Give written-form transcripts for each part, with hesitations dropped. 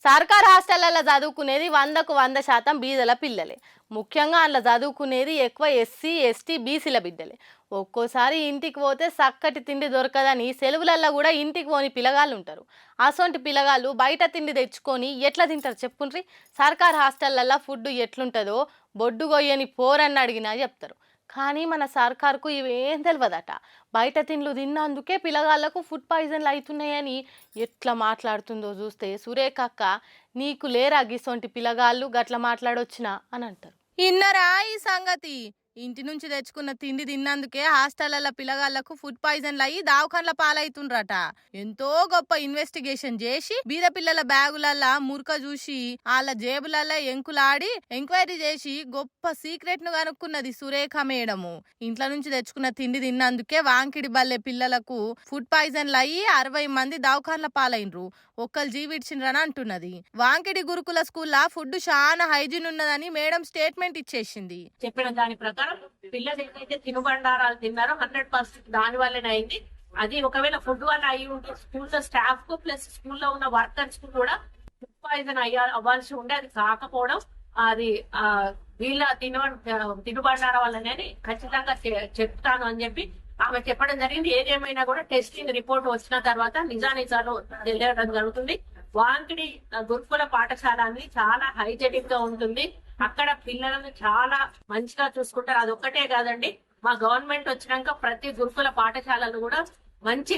సర్కార్ హాస్టళ్లలో చదువుకునేది 100% బీదల పిల్లలే. ముఖ్యంగా అందులో చదువుకునేది ఎక్కువ ఎస్సీ, ఎస్టీ, బీసీల బిడ్డలే. ఒక్కోసారి ఇంటికి పోతే చక్కటి తిండి దొరకదని సెలవులల్లో కూడా ఇంటికి పోని పిల్లగాళ్ళు ఉంటారు. అసొంటి పిల్లగాళ్ళు బయట తిండి తెచ్చుకొని ఎట్లా తింటారు చెప్పుండ్రి. సర్కార్ హాస్టళ్లలో ఫుడ్ ఎట్లుంటుందో బొడ్డు గొయ్యని పోరని అడిగినా చెప్తారు. కానీ మన సర్కార్కు ఇవేం తెలియదట. బయట తిండ్లు తిన్నందుకే పిల్లగాళ్ళకు ఫుడ్ పాయిజన్లు అవుతున్నాయని ఎట్లా మాట్లాడుతుందో చూస్తే సురేఖ అక్క నీకు లేరా గిసొంటి పిల్లగాళ్ళు గట్ల మాట్లాడొచ్చినా అని అంటారు. ఇన్నరా ఈ సంగతి. ఇంటి నుంచి తెచ్చుకున్న తిండి తిన్నందుకే హాస్టళ్ల పిల్లగాళ్లకు ఫుడ్ పాయిజన్లు అయ్యి దావఖాన్ల పాలైతుండ్రట. ఎంతో గొప్ప ఇన్వెస్టిగేషన్ చేసి బీద పిల్లల బ్యాగులల్లా మురక చూసి వాళ్ళ జేబులల్లా ఎంకులాడి ఎంక్వైరీ చేసి గొప్ప సీక్రెట్ ను కనుక్కున్నది సురేఖ మేడము. ఇంట్లో నుంచి తెచ్చుకున్న తిండి తిన్నందుకే వాంకిడి బల్లె పిల్లలకు ఫుడ్ పాయిజన్లు అయ్యి 60 మంది దావఖాన్ల పాలైనరు. ఒక్కరు జీవిడ్చిండ్రని అంటున్నది. వాంకిడి గురుకుల స్కూల్లో ఫుడ్ చాలా హైజీన్ ఉన్నదని మేడం స్టేట్మెంట్ ఇచ్చేసింది. చెప్పిన దాని ప్రకారం పిల్లలు ఏదైతే తినుబండారాలు తిన్నారో 100% దాని వల్లనే అయింది. అది ఒకవేళ ఫుడ్ వల్ల అయ్యి ఉంటే స్కూల్లో స్టాఫ్ కు ప్లస్ స్కూల్లో ఉన్న వర్కర్స్ కు కూడా ఫుడ్ పాయిజన్ అవ్వాల్సి ఉండే, అది కాకపోవడం అది వీళ్ళ తినుబండారం వల్లనే ఖచ్చితంగా చెప్తాను అని చెప్పి ఆమె చెప్పడం జరిగింది. ఏదేమైనా కూడా టెస్టింగ్ రిపోర్ట్ వచ్చిన తర్వాత నిజానిజాలు తెలియడం జరుగుతుంది. వాంకిడి గురుకుల పాఠశాల అనేది చాలా హైజెనిక్ గా ఉంటుంది. అక్కడ పిల్లలను చాలా మంచిగా చూసుకుంటారు. అదొక్కటే కాదండి, మా గవర్నమెంట్ వచ్చినాక ప్రతి గురుకుల పాఠశాలలు కూడా మంచి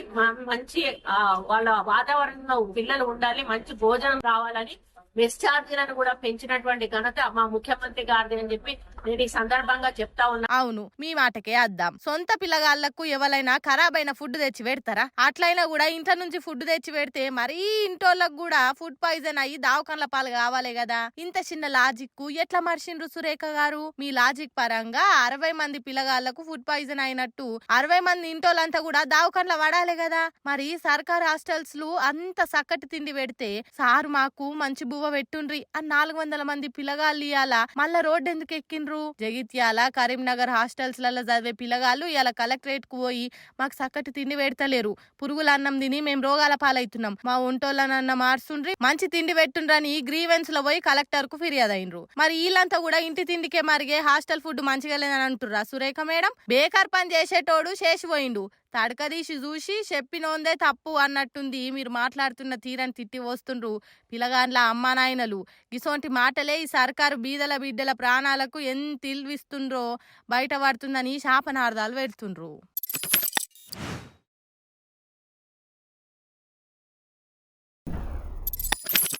మంచి వాళ్ళ వాతావరణంలో పిల్లలు ఉండాలి, మంచి భోజనం రావాలని మెస్ ఛార్జీలను కూడా పెంచినటువంటి ఘనత మా ముఖ్యమంత్రి గారిది అని చెప్పి నేను ఈ సందర్భంగా చెప్తా ఉన్నా. అవును, మీ మాటకే అద్దాం. సొంత పిల్లగాళ్లకు ఎవరైనా ఖరాబ్ అయిన ఫుడ్ తెచ్చి పెడతారా? అట్లయినా కూడా ఇంట్లో నుంచి ఫుడ్ తెచ్చి పెడితే మరీ ఇంటోళ్ళకు కూడా ఫుడ్ పాయిజన్ అయ్యి దావకాన్ల పాలు కావాలి కదా. ఇంత చిన్న లాజిక్ ఎట్లా మర్చిండ్రు సురేఖ గారు? మీ లాజిక్ పరంగా 60 మంది పిల్లగాళ్లకు ఫుడ్ పాయిజన్ అయినట్టు 60 మంది ఇంటోళ్ళంతా కూడా దావకాన్ల పడాలి కదా. మరి సర్కార్ హాస్టల్స్ లు అంత చక్కటి తిండి పెడితే సారు మాకు మంచి బువ్వ పెట్టుండ్రి అని 400 మంది పిల్లగాళ్ళు ఇయాల మళ్ళా రోడ్డు ఎందుకు ఎక్కిండ్రు? జగిత్యాల, కరీంనగర్ హాస్టల్స్ లలో చదివే పిల్లగాళ్ళు ఇలా కలెక్టరేట్ కు పోయి మాకు చక్కటి తిండి పెడతలేరు, పురుగుల అన్నం తిని మేము రోగాల పాలవుతున్నాం, మా ఒంటోళ్ళనన్న మార్చుండ్రి, మంచి తిండి పెట్టుండ్రని గ్రీవెన్స్ లో పోయి కలెక్టర్ కు ఫిర్యాదు అయినరు. మరి వీళ్ళంతా కూడా ఇంటి తిండికే మరిగే హాస్టల్ ఫుడ్ మంచిగా లేదని అంటుర్రా సురేఖ మేడం? బేకార్ పని చేసేటోడు చేసిపోయిండు, తడకదీసి చూసి చెప్పినోందే తప్పు అన్నట్టుంది మీరు మాట్లాడుతున్న తీరని తిట్టి వస్తుండ్రు పిల్లగాండ్ల అమ్మా నాయనలు. ఇసోంటి మాటలే ఈ సర్కారు బీదల బిడ్డల ప్రాణాలకు ఎంత ఇల్విస్తుండ్రో బయట పడుతుందని శాపనార్థాలు పెడుతుండ్రు.